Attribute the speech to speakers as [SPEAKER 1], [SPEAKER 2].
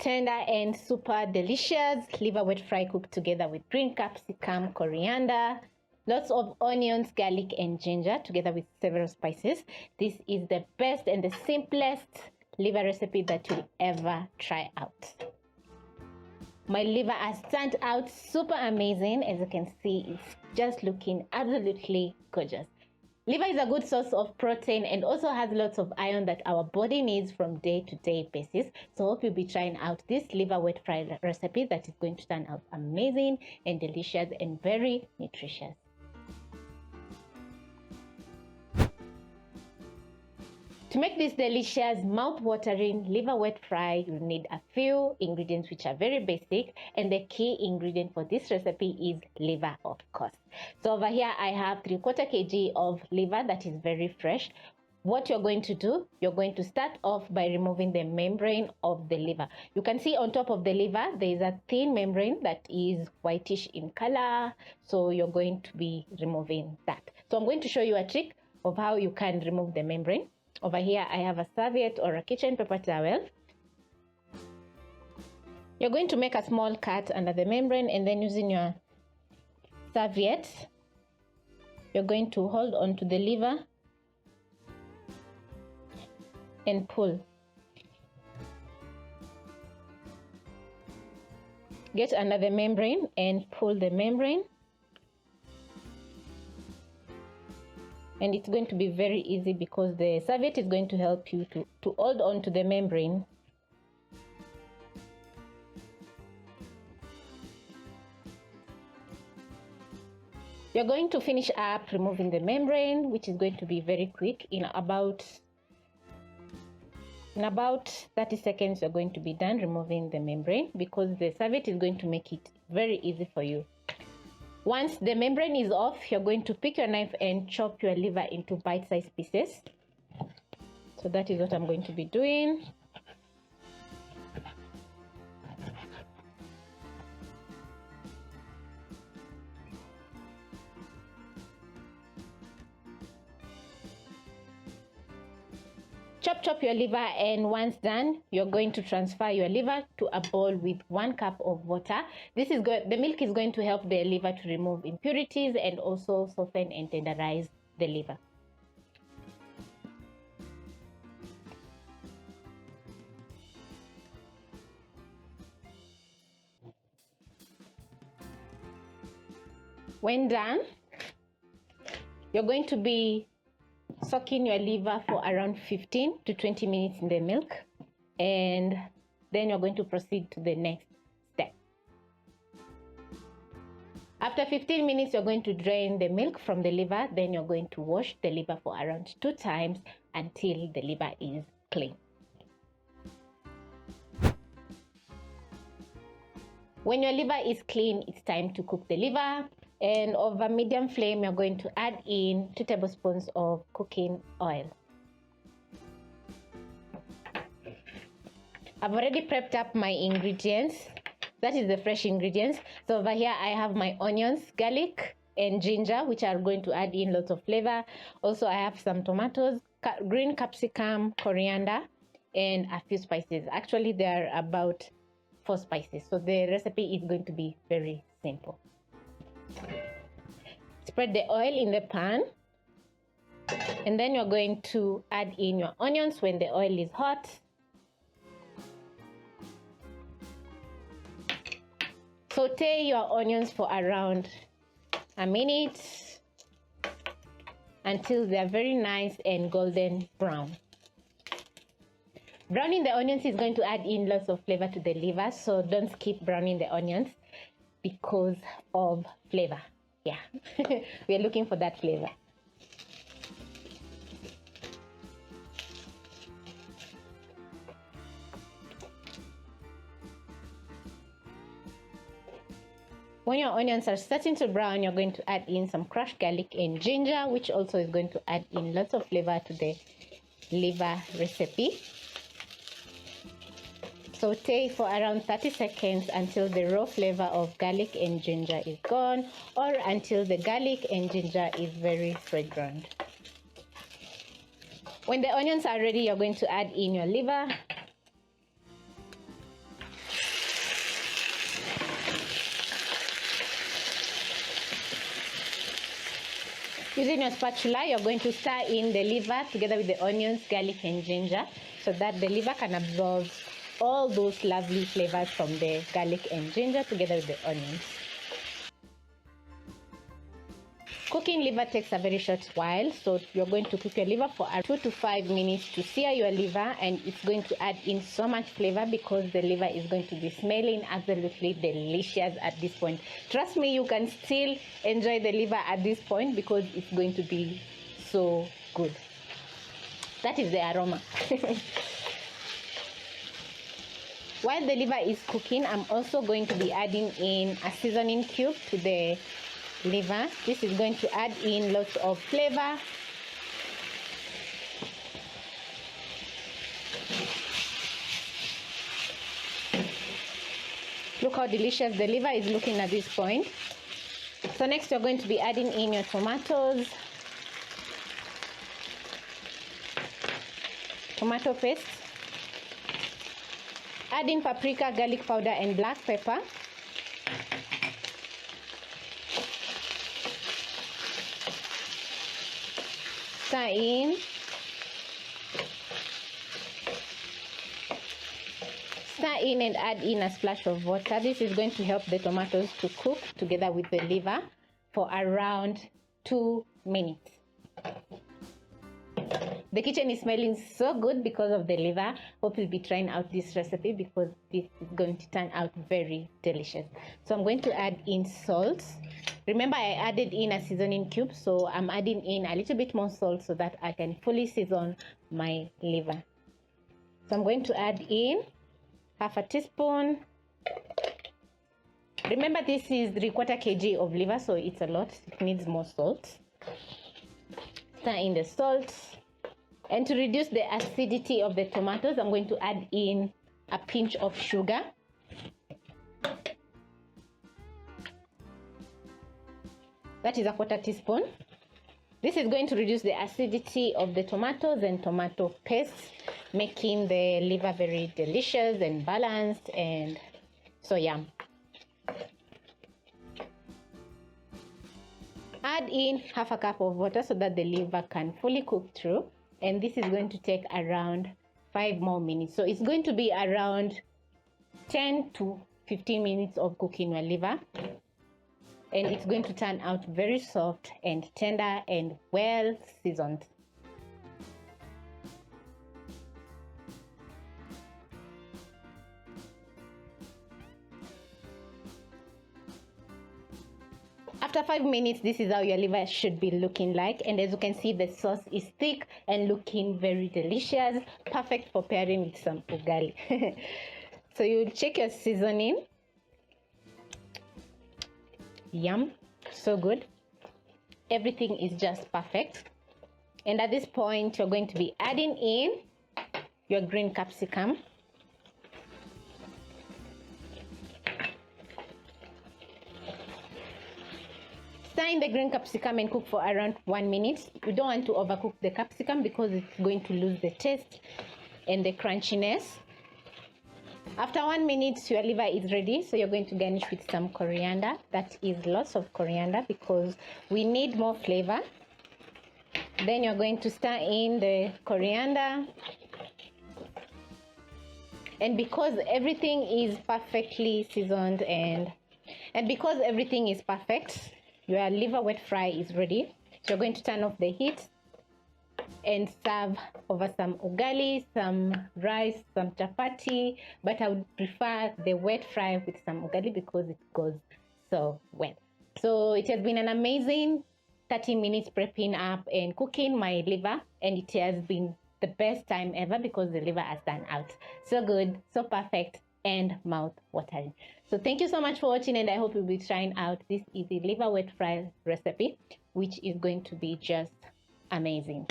[SPEAKER 1] tender and super delicious liver wet fry cooked together with green capsicum, coriander, lots of onions, garlic and ginger together with several spices. This is the best and the simplest liver recipe that you'll ever try out. My liver has turned out super amazing. As you can see, it's just looking absolutely gorgeous. Liver is a good source of protein and also has lots of iron that our body needs from day-to-day basis. So I hope you'll be trying out this liver wet fry recipe that is going to turn out amazing and delicious and very nutritious. To make this delicious, mouth-watering liver wet fry, you need a few ingredients which are very basic, and the key ingredient for this recipe is liver, of course. So over here I have 3/4 kg of liver that is very fresh. What you're going to do, you're going to start off by removing the membrane of the liver. You can see on top of the liver there is a thin membrane that is whitish in color, so you're going to be removing that. So I'm going to show you a trick of how you can remove the membrane. Over here I have a serviette or a kitchen paper towel. You're going to make a small cut under the membrane, and then using your serviette you're going to hold on to the liver and pull. Get under the membrane and pull the membrane. And it's going to be very easy because the serviette is going to help you to hold on to the membrane. You're going to finish up removing the membrane, which is going to be very quick. In about 30 seconds you're going to be done removing the membrane, because the serviette is going to make it very easy for you. Once the membrane is off, you're going to pick your knife and chop your liver into bite-sized pieces. So that is what I'm going to be doing. Chop your liver, and once done you're going to transfer your liver to a bowl with 1 cup of water. This is good. The milk is going to help the liver to remove impurities and also soften and tenderize the liver. When done, you're going to be soaking your liver for around 15 to 20 minutes in the milk, and then you're going to proceed to the next step. After 15 minutes you're going to drain the milk from the liver. Then you're going to wash the liver for around 2 times until the liver is clean. When your liver is clean, it's time to cook the liver. And over medium flame you're going to add in 2 tablespoons of cooking oil. I've already prepped up my ingredients. That is the fresh ingredients. So over here I have my onions, garlic and ginger, which are going to add in lots of flavor. Also I have some tomatoes, green capsicum, coriander and a few spices. Actually there are about 4 spices, so the recipe is going to be very simple. Spread the oil in the pan, and then you're going to add in your onions when the oil is hot. Saute your onions for around a minute until they are very nice and golden brown. Browning the onions is going to add in lots of flavor to the liver, so don't skip browning the onions because of flavor. Yeah, we are looking for that flavor. When your onions are starting to brown, you're going to add in some crushed garlic and ginger, which also is going to add in lots of flavor to the liver recipe. Saute for around 30 seconds until the raw flavor of garlic and ginger is gone, or until the garlic and ginger is very fragrant. When the onions are ready, you're going to add in your liver. Using your spatula, you're going to stir in the liver together with the onions, garlic, and ginger so that the liver can absorb all those lovely flavors from the garlic and ginger together with the onions. Cooking liver takes a very short while, so you're going to cook your liver for 2 to 5 minutes to sear your liver, and it's going to add in so much flavor because the liver is going to be smelling absolutely delicious at this point. Trust me, you can still enjoy the liver at this point because it's going to be so good. That is the aroma. While the liver is cooking, I'm also going to be adding in a seasoning cube to the liver. This is going to add in lots of flavor. Look how delicious the liver is looking at this point. So next you're going to be adding in your tomatoes, tomato paste, add in paprika, garlic powder, and black pepper. Stir in. Stir in and add in a splash of water. This is going to help the tomatoes to cook together with the liver for around 2 minutes. The kitchen is smelling so good because of the liver. Hope you'll be trying out this recipe because this is going to turn out very delicious. So I'm going to add in salt. Remember, I added in a seasoning cube, so I'm adding in a little bit more salt so that I can fully season my liver. So I'm going to add in half a teaspoon. Remember, this is 3/4 kg of liver, so it's a lot. It needs more salt. Stir in the salt. And to reduce the acidity of the tomatoes, I'm going to add in a pinch of sugar. That is 1/4 teaspoon. This is going to reduce the acidity of the tomatoes and tomato paste, making the liver very delicious and balanced and so yum. Add in half a cup of water so that the liver can fully cook through, and this is going to take around 5 more minutes. So it's going to be around 10 to 15 minutes of cooking your liver, and it's going to turn out very soft and tender and well seasoned. After 5 minutes, this is how your liver should be looking like, and as you can see, the sauce is thick and looking very delicious, perfect for pairing with some ugali. So you check your seasoning. Yum, so good. Everything is just perfect. And at this point, you're going to be adding in your green capsicum. Stir in the green capsicum and cook for around 1 minute. You don't want to overcook the capsicum because it's going to lose the taste and the crunchiness. After 1 minute, your liver is ready, so you're going to garnish with some coriander. That is lots of coriander because we need more flavor. Then you're going to stir in the coriander. And because everything is perfectly seasoned and because everything is perfect, your liver wet fry is ready. So you're going to turn off the heat and serve over some ugali, some rice, some chapati, but I would prefer the wet fry with some ugali because it goes so well. So it has been an amazing 30 minutes prepping up and cooking my liver, and it has been the best time ever because the liver has turned out so good, so perfect, and mouth watering. So thank you so much for watching, and I hope you'll be trying out this easy liver wet fry recipe, which is going to be just amazing.